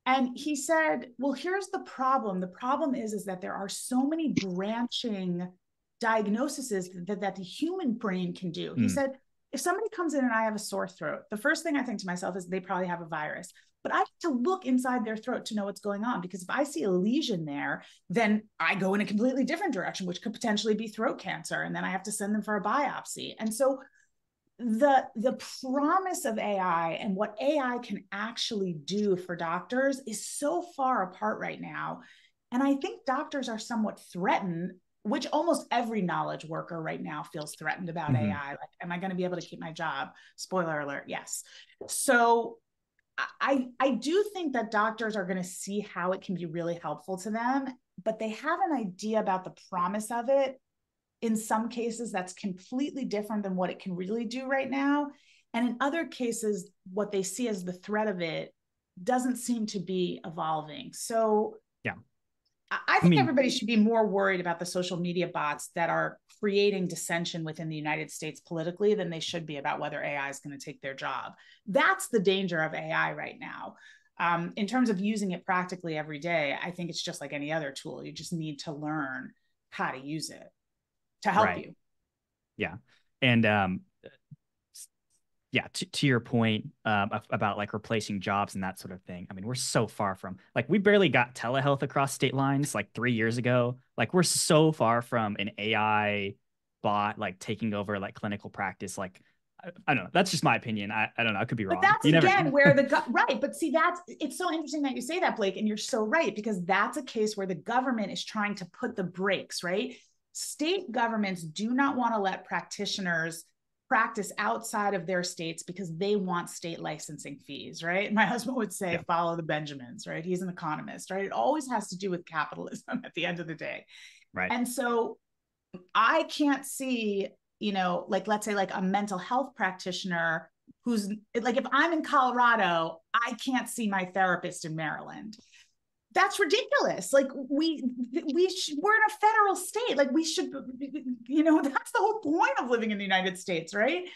And he said, well, here's the problem. The problem is that there are so many branching diagnoses that the human brain can do. He Mm, said, if somebody comes in and I have a sore throat, the first thing I think to myself is they probably have a virus. But I have to look inside their throat to know what's going on, because if I see a lesion there, then I go in a completely different direction, which could potentially be throat cancer. And then I have to send them for a biopsy. And so the promise of AI and what AI can actually do for doctors is so far apart right now. And I think doctors are somewhat threatened, which almost every knowledge worker right now feels threatened about mhm. AI. Like, am I going to be able to keep my job? Spoiler alert, yes. So I do think that doctors are going to see how it can be really helpful to them, but they have an idea about the promise of it in some cases that's completely different than what it can really do right now. And in other cases, what they see as the threat of it doesn't seem to be evolving. So Yeah. I I think mean, everybody should be more worried about the social media bots that are creating dissension within the United States politically than they should be about whether AI is going to take their job. That's the danger of AI right now. In terms of using it practically every day, I think it's just like any other tool. You just need to learn how to use it to help right. you. Yeah. And yeah, to your point about like replacing jobs and that sort of thing. I mean, we're so far from like we barely got telehealth across state lines like 3 years ago. Like we're so far from an AI bot like taking over like clinical practice. Like I don't know. That's just my opinion. I don't know. I could be But wrong. that's You never. again where right. But see, it's so interesting that you say that, Blake, and you're so right, because that's a case where the government is trying to put the brakes, right? State governments do not want to let practitioners practice outside of their states because they want state licensing fees, right? My husband would say, Yeah. follow the Benjamins, right? He's an economist, right? It always has to do with capitalism at the end of the day. Right. And so I can't see, like let's say like a mental health practitioner who's like, if I'm in Colorado, I can't see my therapist in Maryland. That's ridiculous. Like we're in a federal state. Like we should, that's the whole point of living in the United States, right?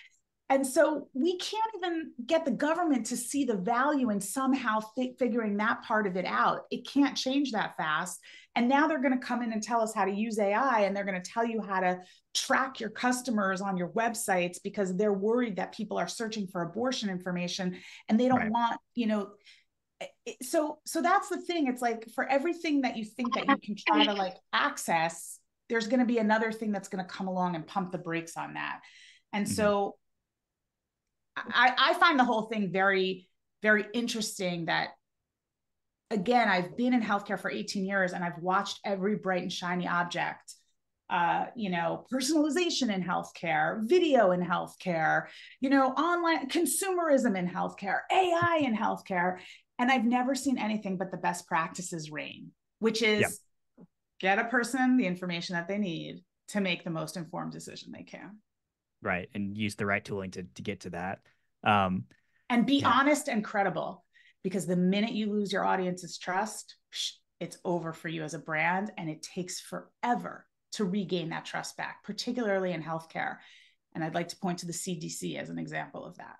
And so we can't even get the government to see the value in somehow figuring that part of it out. It can't change that fast. And now they're going to come in and tell us how to use AI, and they're going to tell you how to track your customers on your websites because they're worried that people are searching for abortion information and they don't Right. want, so that's the thing. It's like for everything that you think that you can try to like access, there's going to be another thing that's going to come along and pump the brakes on that. And Mhm. so I find the whole thing very, very interesting that, again, I've been in healthcare for 18 years and I've watched every bright and shiny object personalization in healthcare, video in healthcare, online consumerism in healthcare, AI in healthcare. And I've never seen anything but the best practices reign, which Yeah. is get a person the information that they need to make the most informed decision they can. Right. And use the right tooling to get to that. Um, And be yeah. honest and credible, because the minute you lose your audience's trust, it's over for you as a brand. And it takes forever to regain that trust back, particularly in healthcare. And I'd like to point to the CDC as an example of that.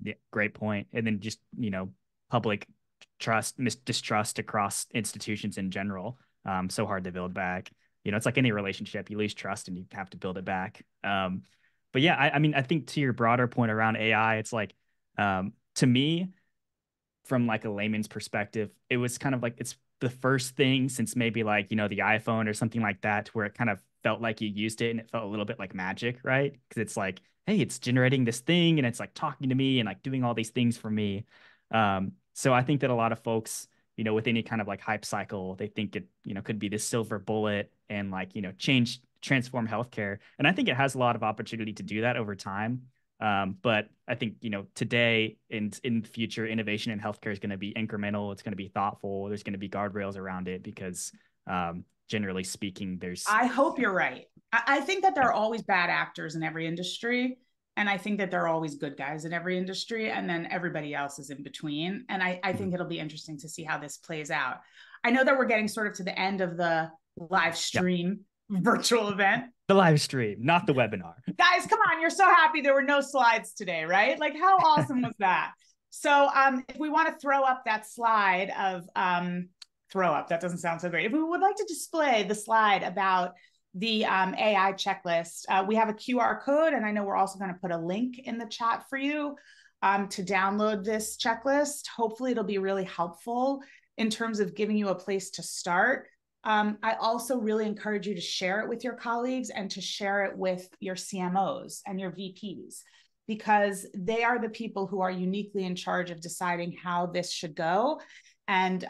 Yeah. Great point. And then just, public distrust across institutions in general. So hard to build back. It's like any relationship, you lose trust and you have to build it back. But yeah, I mean, I think to your broader point around AI, it's like, to me, from like a layman's perspective, it was kind of like it's the first thing since maybe like, the iPhone or something like that, where it kind of felt like you used it and it felt a little bit like magic, right? Because it's like, hey, it's generating this thing and it's like talking to me and like doing all these things for me. So I think that a lot of folks, with any kind of like hype cycle, they think it, could be this silver bullet and like, transform healthcare. And I think it has a lot of opportunity to do that over time. But I think, today and in the future, innovation in healthcare is going to be incremental. It's going to be thoughtful. There's going to be guardrails around it because, generally speaking, there's, I hope you're right. I think that there yeah, are always bad actors in every industry. And I think that there are always good guys in every industry. And then everybody else is in between. And I mhm, think it'll be interesting to see how this plays out. I know that we're getting sort of to the end of the live yeah, stream virtual event. the live stream, not the webinar. Guys, come on, you're so happy there were no slides today, right? Like, how awesome was that? So if we want to throw up that slide of throw up, that doesn't sound so great. If we would like to display the slide about the AI checklist, we have a QR code, and I know we're also going to put a link in the chat for you to download this checklist. Hopefully it'll be really helpful in terms of giving you a place to start. I also really encourage you to share it with your colleagues and to share it with your CMOs and your VPs, because they are the people who are uniquely in charge of deciding how this should go. And,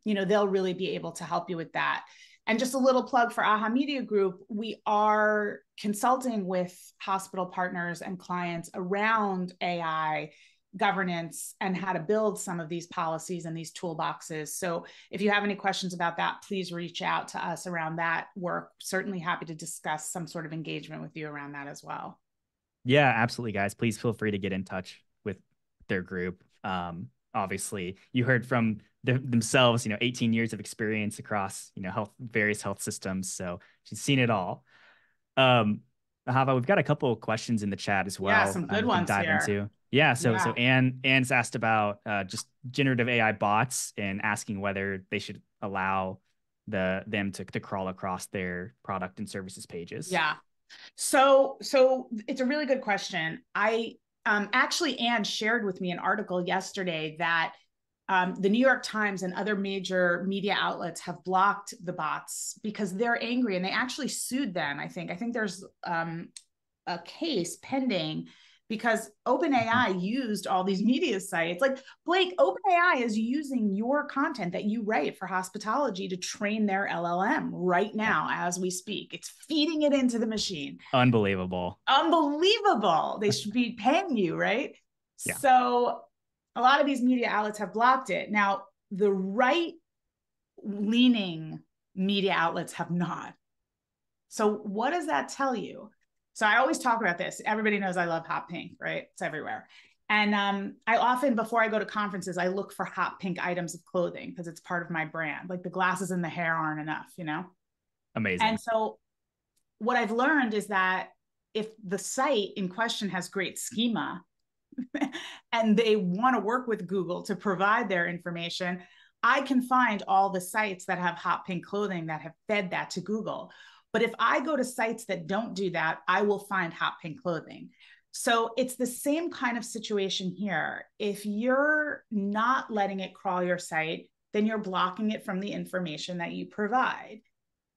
they'll really be able to help you with that. And just a little plug for Aha Media Group, we are consulting with hospital partners and clients around AI governance and how to build some of these policies and these toolboxes. So if you have any questions about that, please reach out to us around that. We're certainly happy to discuss some sort of engagement with you around that as well. Yeah, absolutely, guys. Please feel free to get in touch with their group. Obviously, you heard from themselves, 18 years of experience across, various health systems. So she's seen it all. Um, Ahava, we've got a couple of questions in the chat as Yeah, well. some good We can ones dive here. into. Yeah, so Yeah. Anne's asked about just generative AI bots and asking whether they should allow them to crawl across their product and services pages. Yeah. So it's a really good question. I actually, Anne shared with me an article yesterday that the New York Times and other major media outlets have blocked the bots because they're angry, and they actually sued them. I think there's a case pending because Mhm. OpenAI used all these media sites. Like, Blake, OpenAI is using your content that you write for Hospitalogy to train their LLM right Yeah, now as we speak. It's feeding it into the machine. unbelievable. Unbelievable. They should be paying you, right? Yeah. So a lot of these media outlets have blocked it. Now, the right leaning media outlets have not. So what does that tell you? So I always talk about this. Everybody knows I love hot pink, right? It's everywhere. And I often, before I go to conferences, I look for hot pink items of clothing because it's part of my brand. Like the glasses and the hair aren't enough. And Amazing. so what I've learned is that if the site in question has great schema and they want to work with Google to provide their information, I can find all the sites that have hot pink clothing that have fed that to Google. But if I go to sites that don't do that, I will find hot pink clothing. So it's the same kind of situation here. If you're not letting it crawl your site, then you're blocking it from the information that you provide.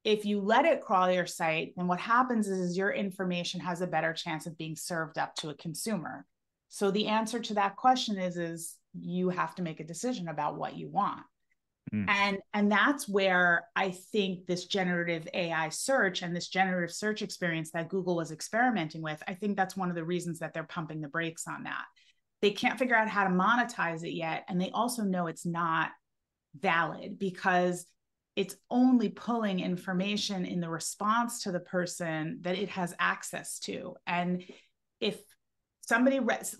If you let it crawl your site, then what happens is your information has a better chance of being served up to a consumer. So the answer to that question is you have to make a decision about what you want. Mm. And that's where I think this generative AI search and this generative search experience that Google was experimenting with, I think that's one of the reasons that they're pumping the brakes on that. They can't figure out how to monetize it yet. And they also know it's not valid because it's only pulling information in the response to the person that it has access to. And if somebody, there's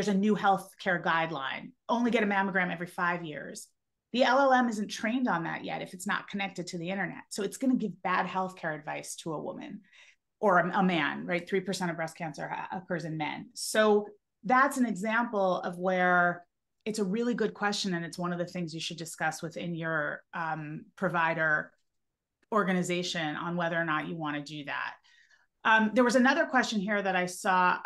a new healthcare guideline, only get a mammogram every 5 years. The LLM isn't trained on that yet if it's not connected to the internet. So it's going to give bad healthcare advice to a woman or a man, right? 3% of breast cancer occurs in men. So that's an example of where it's a really good question. And it's one of the things you should discuss within your provider organization on whether or not you want to do that. There was another question here that I saw.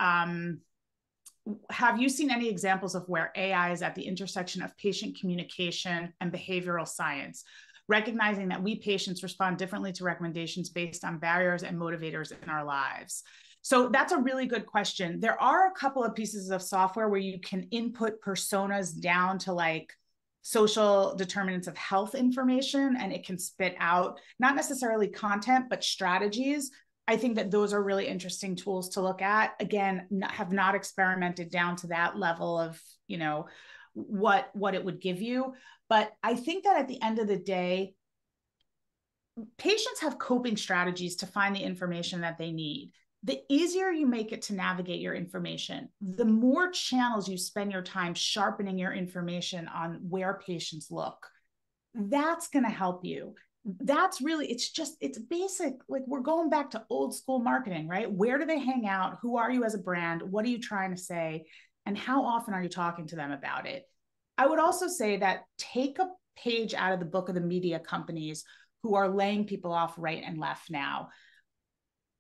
Have you seen any examples of where AI is at the intersection of patient communication and behavioral science, recognizing that we patients respond differently to recommendations based on barriers and motivators in our lives? So that's a really good question. There are a couple of pieces of software where you can input personas down to like social determinants of health information, and it can spit out not necessarily content, but strategies. I think that those are really interesting tools to look at. Again, have not experimented down to that level of, you know, what it would give you. But I think that at the end of the day, patients have coping strategies to find the information that they need. The easier you make it to navigate your information, the more channels you spend your time sharpening your information on where patients look. That's going to help you. That's really, it's basic. Like we're going back to old school marketing, right? Where do they hang out? Who are you as a brand? What are you trying to say? And how often are you talking to them about it? I would also say that take a page out of the book of the media companies who are laying people off right and left now.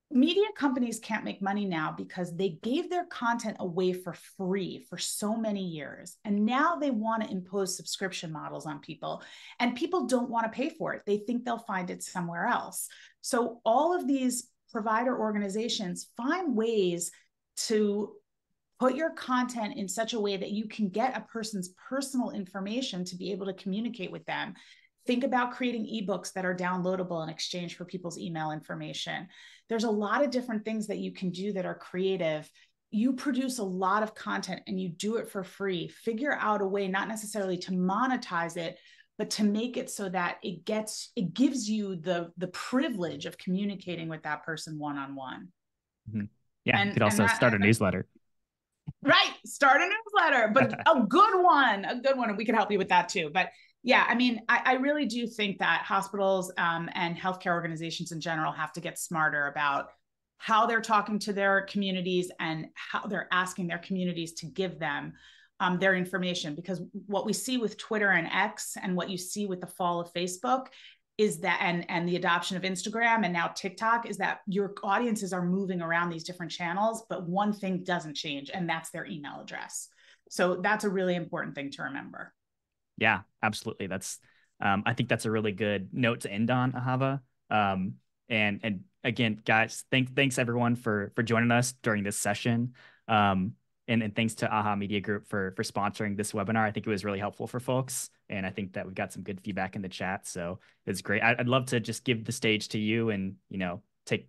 Media companies can't make money now because they gave their content away for free for so many years. And now they want to impose subscription models on people. And people don't want to pay for it. They think they'll find it somewhere else. So all of these provider organizations find ways to put your content in such a way that you can get a person's personal information to be able to communicate with them. Think about creating ebooks that are downloadable in exchange for people's email information. There's a lot of different things that you can do that are creative. You produce a lot of content and you do it for free. Figure out a way, not necessarily to monetize it, but to make it so that it gives you the privilege of communicating with that person one-on-one. Mm-hmm. Yeah, you could also start a newsletter. Right, start a newsletter, but a good one, and we can help you with that too. But yeah, I mean, I really do think that hospitals and healthcare organizations in general have to get smarter about how they're talking to their communities and how they're asking their communities to give them their information. Because what we see with Twitter and X and what you see with the fall of Facebook is that, and the adoption of Instagram and now TikTok, is that your audiences are moving around these different channels, but one thing doesn't change, and that's their email address. So that's a really important thing to remember. Yeah, absolutely. That's I think that's a really good note to end on, Ahava. And again, guys, thanks everyone for joining us during this session. And thanks to Aha Media Group for sponsoring this webinar. I think it was really helpful for folks, and I think that we got some good feedback in the chat. So it's great. I'd love to just give the stage to you, and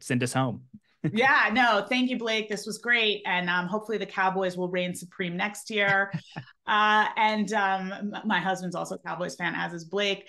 send us home. Yeah, no, thank you, Blake. This was great. And hopefully the Cowboys will reign supreme next year. And my husband's also a Cowboys fan, as is Blake.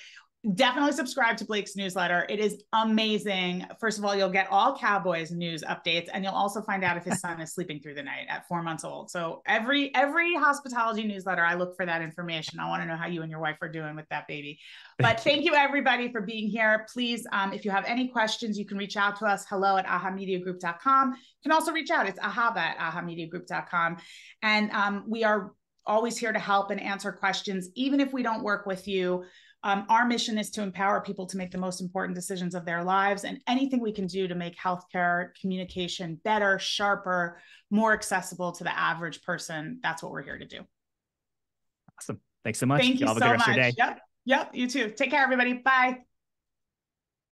Definitely subscribe to Blake's newsletter. It is amazing. First of all, you'll get all Cowboys news updates, and you'll also find out if his son is sleeping through the night at 4 months old. So every hospitology newsletter, I look for that information. I want to know how you and your wife are doing with that baby. But thank you everybody for being here. Please, if you have any questions, you can reach out to us. hello@ahamediagroup.com. You can also reach out. It's ahava@ahamediagroup.com. And we are always here to help and answer questions, even if we don't work with you. Our mission is to empower people to make the most important decisions of their lives, and anything we can do to make healthcare communication better, sharper, more accessible to the average person, that's what we're here to do. Awesome. Thanks so much. Thank you so much. Yep. You too. Take care, everybody. Bye.